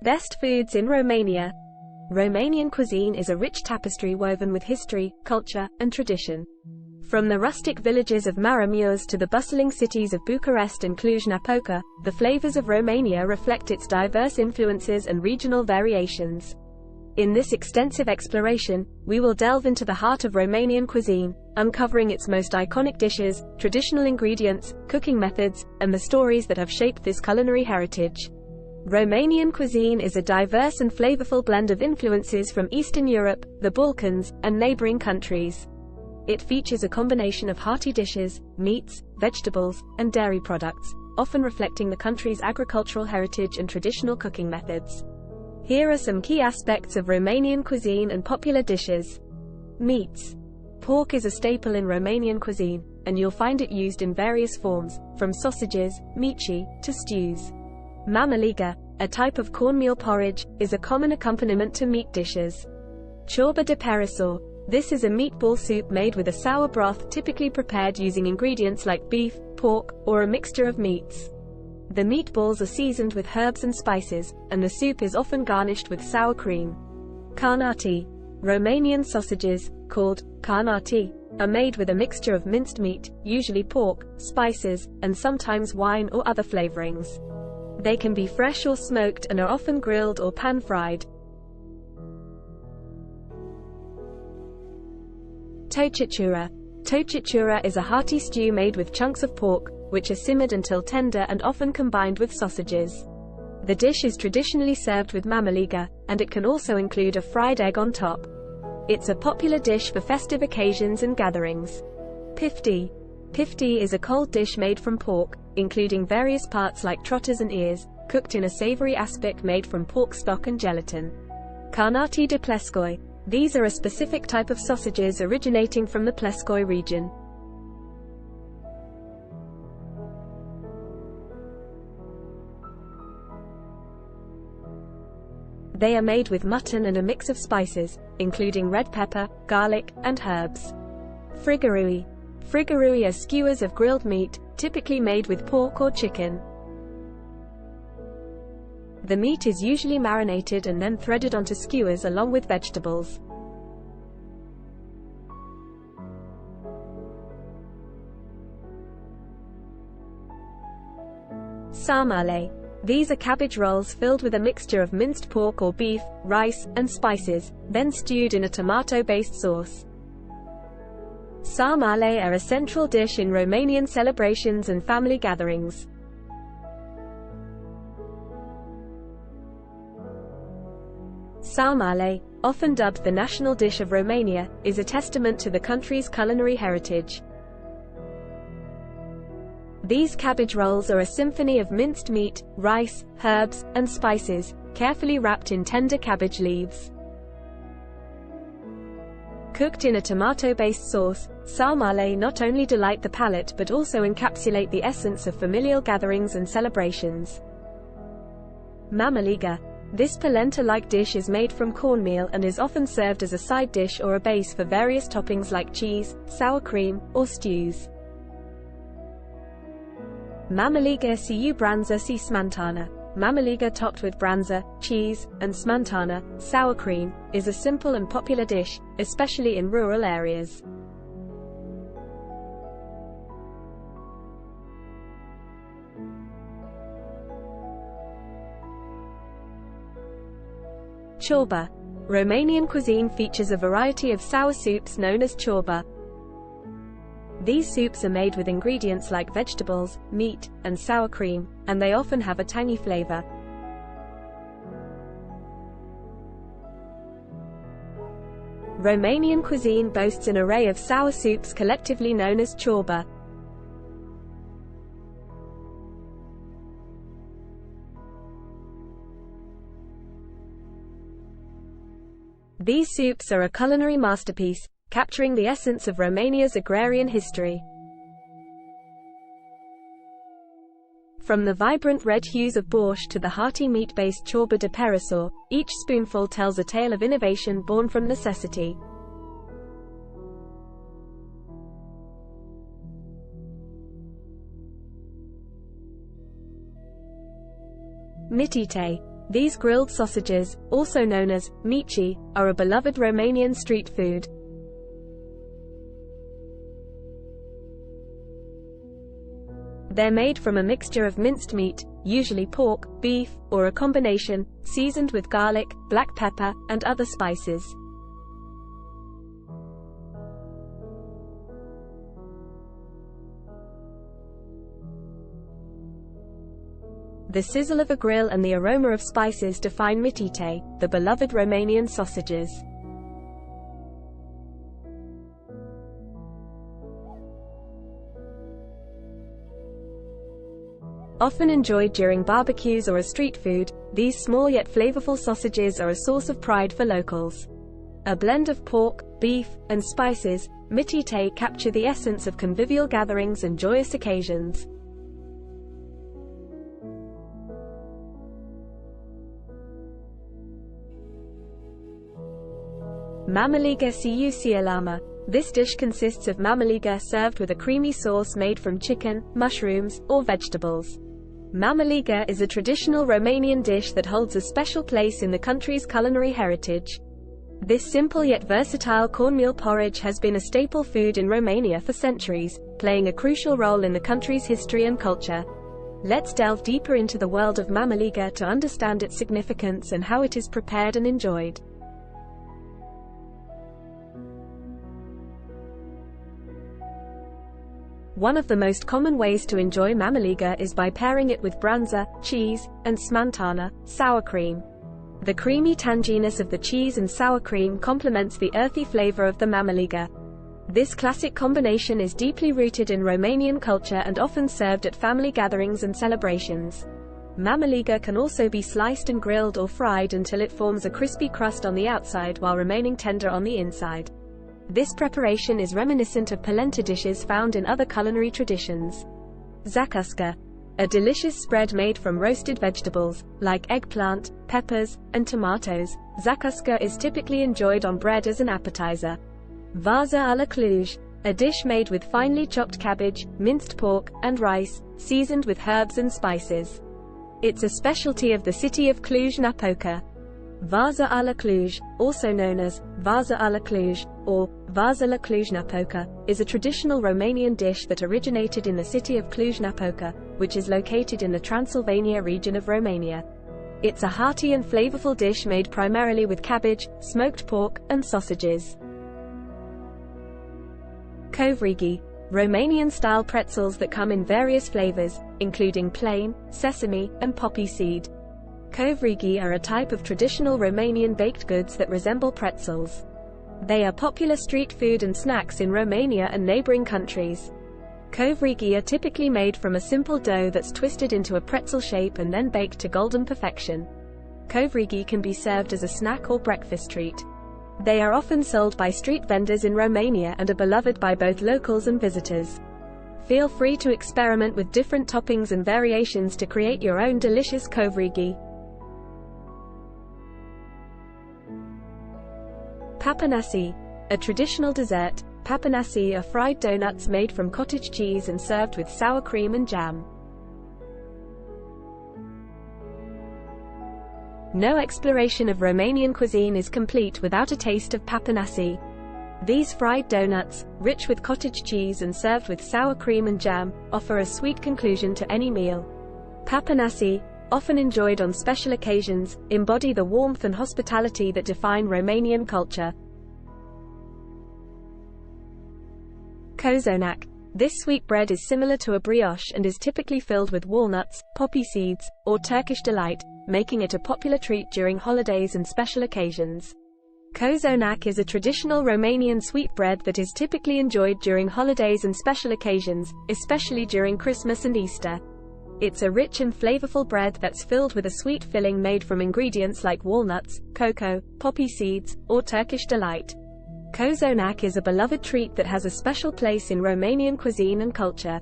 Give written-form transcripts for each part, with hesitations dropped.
Best foods in Romania. Romanian cuisine is a rich tapestry woven with history, culture, and tradition. From the rustic villages of Maramureș to the bustling cities of Bucharest and Cluj-Napoca, the flavors of Romania reflect its diverse influences and regional variations. In this extensive exploration, we will delve into the heart of Romanian cuisine, uncovering its most iconic dishes, traditional ingredients, cooking methods, and the stories that have shaped this culinary heritage. Romanian cuisine is a diverse and flavorful blend of influences from Eastern Europe, the Balkans, and neighboring countries. It features a combination of hearty dishes, meats, vegetables, and dairy products, often reflecting the country's agricultural heritage and traditional cooking methods. Here are some key aspects of Romanian cuisine and popular dishes. Meats. Pork is a staple in Romanian cuisine, and you'll find it used in various forms, from sausages, mici, to stews. Mamaliga, a type of cornmeal porridge, is a common accompaniment to meat dishes. Ciorba de perisoare. This is a meatball soup made with a sour broth typically prepared using ingredients like beef, pork, or a mixture of meats. The meatballs are seasoned with herbs and spices, and the soup is often garnished with sour cream. Cârnați. Romanian sausages, called cârnați, are made with a mixture of minced meat, usually pork, spices, and sometimes wine or other flavorings. They can be fresh or smoked and are often grilled or pan-fried. Tăucitura. Tăucitura is a hearty stew made with chunks of pork, which are simmered until tender and often combined with sausages. The dish is traditionally served with mamaliga, and it can also include a fried egg on top. It's a popular dish for festive occasions and gatherings. Pifti. Pifti is a cold dish made from pork, including various parts like trotters and ears, cooked in a savory aspic made from pork stock and gelatin. Cârnați de plescoi. These are a specific type of sausages originating from the Plescoi region. They are made with mutton and a mix of spices, including red pepper, garlic, and herbs. Frigărui. Frigărui are skewers of grilled meat, typically made with pork or chicken. The meat is usually marinated and then threaded onto skewers along with vegetables. SARMALE. These are cabbage rolls filled with a mixture of minced pork or beef, rice, and spices, then stewed in a tomato-based sauce. SARMALE are a central dish in Romanian celebrations and family gatherings. SARMALE, often dubbed the national dish of Romania, is a testament to the country's culinary heritage. These cabbage rolls are a symphony of minced meat, rice, herbs, and spices, carefully wrapped in tender cabbage leaves. Cooked in a tomato-based sauce, SARMALE not only delight the palate but also encapsulate the essence of familial gatherings and celebrations. Mamaliga. This polenta-like dish is made from cornmeal and is often served as a side dish or a base for various toppings like cheese, sour cream, or stews. Mamaliga cu brânză și smântână. Mamaliga topped with brânză, cheese, and smântână, sour cream, is a simple and popular dish, especially in rural areas. Ciorba. Romanian cuisine features a variety of sour soups known as ciorba. These soups are made with ingredients like vegetables, meat, and sour cream, and they often have a tangy flavor. Romanian cuisine boasts an array of sour soups collectively known as ciorba. These soups are a culinary masterpiece, capturing the essence of Romania's agrarian history. From the vibrant red hues of borscht to the hearty meat-based ciorba de perisoare, each spoonful tells a tale of innovation born from necessity. Mici. These grilled sausages, also known as mici, are a beloved Romanian street food. They're made from a mixture of minced meat, usually pork, beef, or a combination, seasoned with garlic, black pepper, and other spices. The sizzle of a grill and the aroma of spices define mitite, the beloved Romanian sausages. Often enjoyed during barbecues or as street food, these small yet flavorful sausages are a source of pride for locals. A blend of pork, beef, and spices, mitite capture the essence of convivial gatherings and joyous occasions. Mamaliga cu. This dish consists of mamaliga served with a creamy sauce made from chicken, mushrooms, or vegetables. Mamaliga is a traditional Romanian dish that holds a special place in the country's culinary heritage. This simple yet versatile cornmeal porridge has been a staple food in Romania for centuries, playing a crucial role in the country's history and culture. Let's delve deeper into the world of mamaliga to understand its significance and how it is prepared and enjoyed. One of the most common ways to enjoy mamaliga is by pairing it with brânză, cheese, and smântână, sour cream. The creamy tanginess of the cheese and sour cream complements the earthy flavor of the mamaliga. This classic combination is deeply rooted in Romanian culture and often served at family gatherings and celebrations. Mamaliga can also be sliced and grilled or fried until it forms a crispy crust on the outside while remaining tender on the inside. This preparation is reminiscent of polenta dishes found in other culinary traditions. Zacusca, a delicious spread made from roasted vegetables, like eggplant, peppers, and tomatoes. Zacusca is typically enjoyed on bread as an appetizer. Varză à la Cluj, a dish made with finely chopped cabbage, minced pork, and rice, seasoned with herbs and spices. It's a specialty of the city of Cluj-Napoca. Varză à la Cluj, also known as Varză à la Cluj, or Varză la Cluj-Napoca, is a traditional Romanian dish that originated in the city of Cluj-Napoca, which is located in the Transylvania region of Romania. It's a hearty and flavorful dish made primarily with cabbage, smoked pork, and sausages. Covrigi, Romanian-style pretzels that come in various flavors, including plain, sesame, and poppy seed. Covrigi are a type of traditional Romanian baked goods that resemble pretzels. They are popular street food and snacks in Romania and neighboring countries. Covrigi are typically made from a simple dough that's twisted into a pretzel shape and then baked to golden perfection. Covrigi can be served as a snack or breakfast treat. They are often sold by street vendors in Romania and are beloved by both locals and visitors. Feel free to experiment with different toppings and variations to create your own delicious covrigi. Papanași, a traditional dessert. Papanași are fried donuts made from cottage cheese and served with sour cream and jam. No exploration of Romanian cuisine is complete without a taste of papanași. These fried donuts, rich with cottage cheese and served with sour cream and jam, offer a sweet conclusion to any meal. Papanași, often enjoyed on special occasions, embody the warmth and hospitality that define Romanian culture. Cozonac. This sweet bread is similar to a brioche and is typically filled with walnuts, poppy seeds, or Turkish delight, making it a popular treat during holidays and special occasions. Cozonac is a traditional Romanian sweetbread that is typically enjoyed during holidays and special occasions, especially during Christmas and Easter. It's a rich and flavorful bread that's filled with a sweet filling made from ingredients like walnuts, cocoa, poppy seeds, or Turkish delight. Cozonac is a beloved treat that has a special place in Romanian cuisine and culture.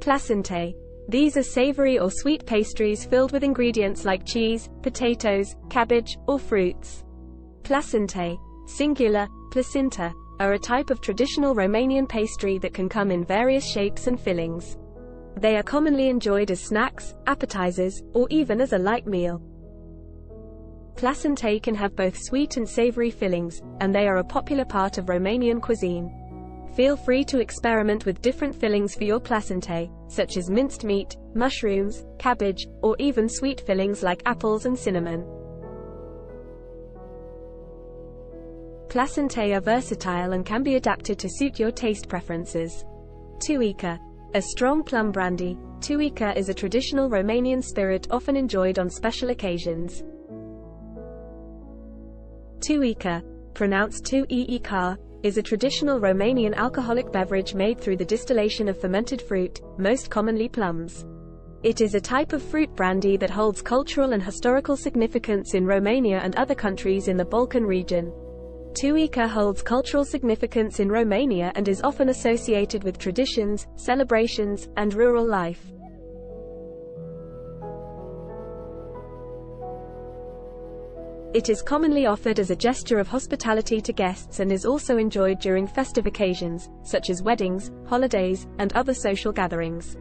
Placinte. These are savory or sweet pastries filled with ingredients like cheese, potatoes, cabbage, or fruits. Placinte, singular, placinta, are a type of traditional Romanian pastry that can come in various shapes and fillings. They are commonly enjoyed as snacks, appetizers, or even as a light meal. Placinte can have both sweet and savory fillings, and they are a popular part of Romanian cuisine. Feel free to experiment with different fillings for your placinte, such as minced meat, mushrooms, cabbage, or even sweet fillings like apples and cinnamon. Placinte are versatile and can be adapted to suit your taste preferences. Tuica, a strong plum brandy. Tuica is a traditional Romanian spirit often enjoyed on special occasions. Tuica, pronounced tu-e-e-ca, is a traditional Romanian alcoholic beverage made through the distillation of fermented fruit, most commonly plums. It is a type of fruit brandy that holds cultural and historical significance in Romania and other countries in the Balkan region. Tuica holds cultural significance in Romania and is often associated with traditions, celebrations, and rural life. It is commonly offered as a gesture of hospitality to guests and is also enjoyed during festive occasions, such as weddings, holidays, and other social gatherings.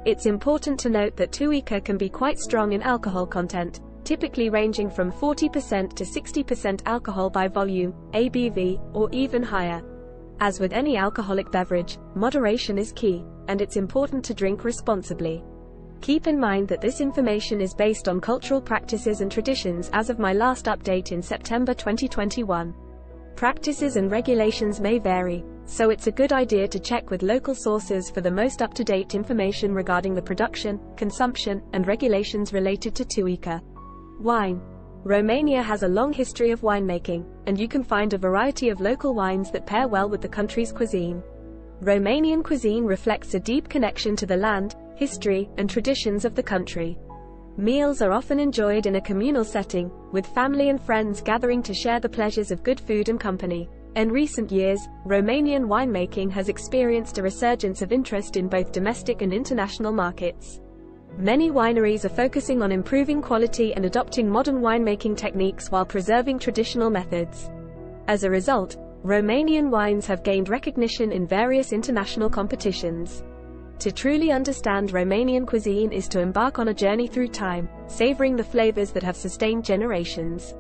It's important to note that tuica can be quite strong in alcohol content, typically ranging from 40% to 60% alcohol by volume, ABV, or even higher. As with any alcoholic beverage, moderation is key, and it's important to drink responsibly. Keep in mind that this information is based on cultural practices and traditions as of my last update in September 2021. Practices and regulations may vary, so it's a good idea to check with local sources for the most up-to-date information regarding the production, consumption, and regulations related to tuica. Wine. Romania has a long history of winemaking, and you can find a variety of local wines that pair well with the country's cuisine. Romanian cuisine reflects a deep connection to the land, history, and traditions of the country. Meals are often enjoyed in a communal setting, with family and friends gathering to share the pleasures of good food and company. In recent years, Romanian winemaking has experienced a resurgence of interest in both domestic and international markets. Many wineries are focusing on improving quality and adopting modern winemaking techniques while preserving traditional methods. As a result, Romanian wines have gained recognition in various international competitions. To truly understand Romanian cuisine is to embark on a journey through time, savoring the flavors that have sustained generations.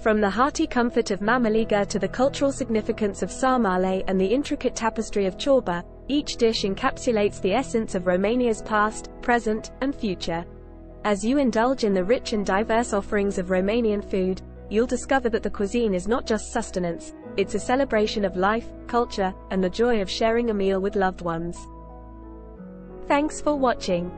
From the hearty comfort of Mamaliga to the cultural significance of SARMALE and the intricate tapestry of ciorba, each dish encapsulates the essence of Romania's past, present, and future. As you indulge in the rich and diverse offerings of Romanian food, you'll discover that the cuisine is not just sustenance, it's a celebration of life, culture, and the joy of sharing a meal with loved ones. Thanks for watching.